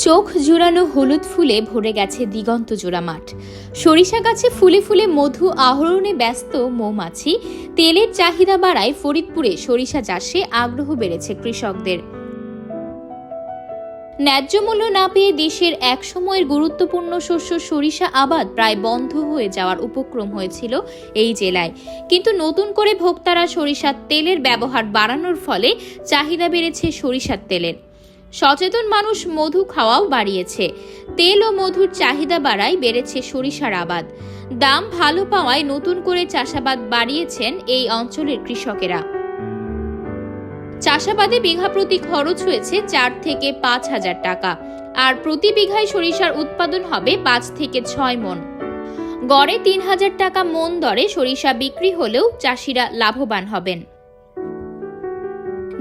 চোখ জুড়ানো হলুদ ফুলে ভরে গেছে দিগন্ত জোড়া মাঠ। সরিষা গাছে ফুলে ফুলে মধু আহরণে ব্যস্ত মৌমাছি। তেলের চাহিদা বাড়ায় ফরিদপুরে সরিষা চাষে আগ্রহ বেড়েছে কৃষকদের। ন্যায্য মূল্য না পেয়ে দেশের এক সময়ের গুরুত্বপূর্ণ শস্য সরিষা আবাদ প্রায় বন্ধ হয়ে যাওয়ার উপক্রম হয়েছিল এই জেলায়। কিন্তু নতুন করে ভোক্তারা সরিষার তেলের ব্যবহার বাড়ানোর ফলে চাহিদা বেড়েছে সরিষার তেলের। সচেতন মানুষ মধু খাওয়াও বাড়িয়েছে। তেল ও মধুর চাহিদা বাড়ায় বেড়েছে সরিষার আবাদ। দাম ভালো পাওয়ায় নতুন করে চাষাবাদ বাড়িয়েছেন এই অঞ্চলের কৃষকেরা। চাষাবাদে বিঘা প্রতি খরচ হয়েছে 4 থেকে 5,000 টাকা, আর প্রতি বিঘায় সরিষার উৎপাদন হবে 5 থেকে 6 মণ। গড়ে 3,000 টাকা মণ দরে সরিষা বিক্রি হলেও চাষিরা লাভবান হবেন।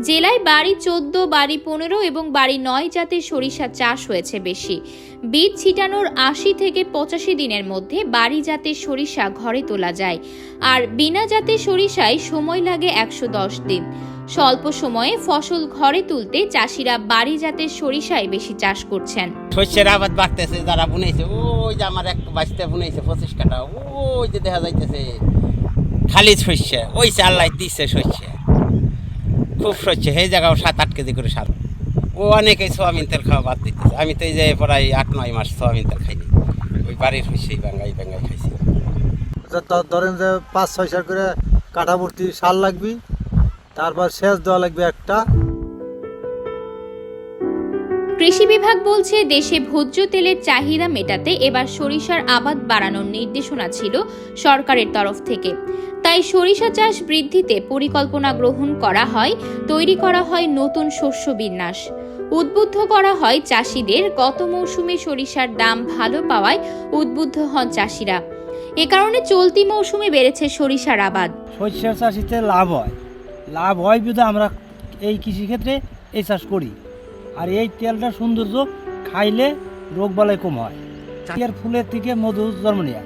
জেলায় বাড়ি 14, বাড়ি 15 এবং বাড়ি 9 জাতের সরিষা চাষ হয়েছে বেশি। বীজ ছিটানোর 80 থেকে 85 দিনের মধ্যে বাড়ি জাতের সরিষা ঘরে তোলা যায়, আর বিনা জাতের সরিষায় সময় লাগে 110 দিন। স্বল্প সময়ে ফসল ঘরে তুলতে চাষিরা বাড়ি জাতের সরিষায় বেশি চাষ করছেন। শস্যের আবাদ বাড়তেছে, যারা বুনেছে ওই যে আমার এক বাড়িতে বুনেছে 25 কাঠা, ওই যে দেখা যাইতেছে খালি শস্য, ওই যে আল্লাহ দিচ্ছে শস্য, খুব শস্য। সেই জায়গাও 7-8 কেজি করে সার। ও অনেকেই সোয়াবিন তেল খাওয়া বাদ দিতেছে। আমি তো এই যে প্রায় 8-9 মাস সোয়াবিন তেল খাইনি, ওই বাড়ির শস্যই বাঙ্গাই খাইছি। ধরেন যে 5-6 সার করে কাঠা ভর্তি সার লাগবে, তারপর সেচ দেওয়া লাগবে একটা। কৃষি বিভাগ বলছে দেশে ভোজ্য তেলের চাহিদা মেটাতে এবার সরিষার আবাদ বাড়ানোর নির্দেশনা ছিল সরকারের তরফ থেকে। তাই সরিষা চাষ বৃদ্ধিতে পরিকল্পনা গ্রহণ করা হয়, তৈরি করা হয় নতুন শস্য বিন্যাস, উদ্বুদ্ধ করা হয় চাষিদের। গত মৌসুমে সরিষার দাম ভালো পাওয়ায় উদ্বুদ্ধ হন চাষিরা। এ কারণে চলতি মৌসুমে বেড়েছে সরিষার আবাদ। সরিষার চাষিতে লাভ হয় বিধে আমরা এই কৃষিক্ষেত্রে এই চাষ করি। আর এই তেলটা সৌন্দর্য, খাইলে রোগ বালাই কম হয়। এর ফুলের থেকে মধু জন্ম নেয়।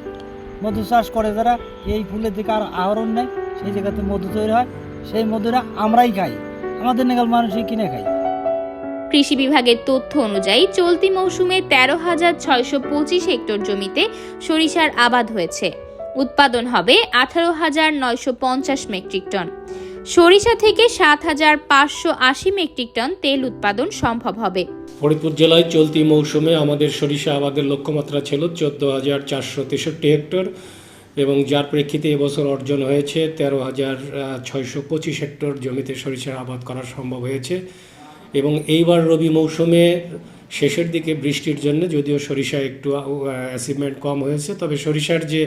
মধু চাষ করে যারা, এই ফুলের দিকে আর আহরণ নেয়, সেই জায়গাতে মধু তৈরি হয়। সেই মধুরা আমরাই খাই, আমাদের নেগাল মানুষই কিনে খাই। কৃষি বিভাগের তথ্য অনুযায়ী চলতি মৌসুমে 13,625 হেক্টর জমিতে সরিষার আবাদ হয়েছে। উৎপাদন হবে 18,950 মেট্রিক টন। সরিষা থেকে 7,580 মেট্রিক টন তেল উৎপাদন সম্ভব হবে। ফরিদপুর জেলায় চলতি মৌসুমে আমাদের সরিষা আবাদের লক্ষ্যমাত্রা ছিল 14,463 হেক্টর, এবং যার প্রেক্ষিতে এবছর অর্জন হয়েছে 13,625 হেক্টর জমিতে সরিষার আবাদ করা সম্ভব হয়েছে। এবং এইবার রবি মৌসুমে শেষের দিকে বৃষ্টির জন্য যদিও সরিষা একটু অ্যাচিভমেন্ট কম হয়েছে, তবে সরিষার যে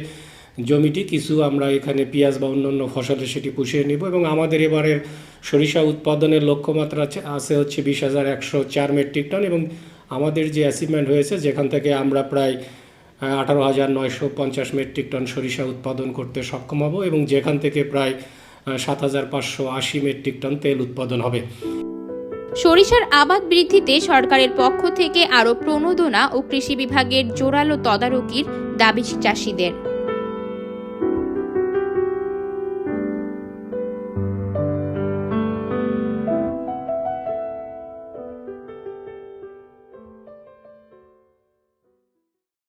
জমিটি কিছু আমরা এখানে পেঁয়াজ বা অন্যান্য ফসলে সেটি পুষিয়ে নেব। এবং আমাদের এবারের সরিষা উৎপাদনের লক্ষ্যমাত্রা আছে হচ্ছে 20,104 মেট্রিক টন, এবং আমাদের যে অ্যাচিভমেন্ট হয়েছে যেখান থেকে আমরা প্রায় 18,950 মেট্রিক টন সরিষা উৎপাদন করতে সক্ষম হব, এবং যেখান থেকে প্রায় 7,580 মেট্রিক টন তেল উৎপাদন হবে। সরিষার আবাদ বৃদ্ধিতে সরকারের পক্ষ থেকে আরও প্রণোদনা ও কৃষি বিভাগের জোরালো তদারকির দাবি চাষিদের।